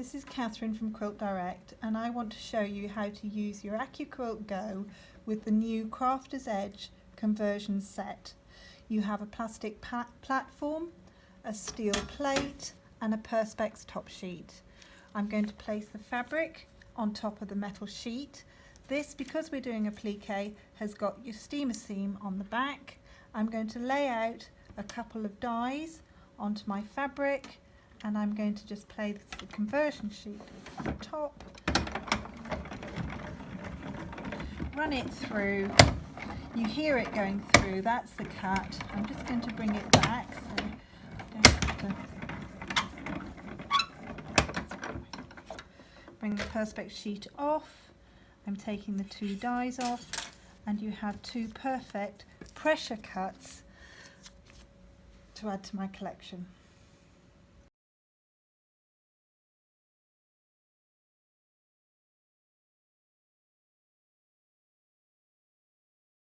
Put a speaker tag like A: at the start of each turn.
A: this is Catherine from Quilt Direct, and I want to show you how to use your Accuquilt GO with the new Crafter's Edge conversion set. You have a plastic platform, a steel plate and a perspex top sheet. I'm going to place the fabric on top of the metal sheet. This, because we're doing a plique, has got your steamer seam on the back. I'm going to lay out a couple of dies onto my fabric, and I'm going to just place the conversion sheet on the top, run it through. You hear it going through, that's the cut. I'm just going to bring it back so I don't have to bring the perspex sheet off. I'm taking the two dies off, and you have two perfect pressure cuts to add to my collection.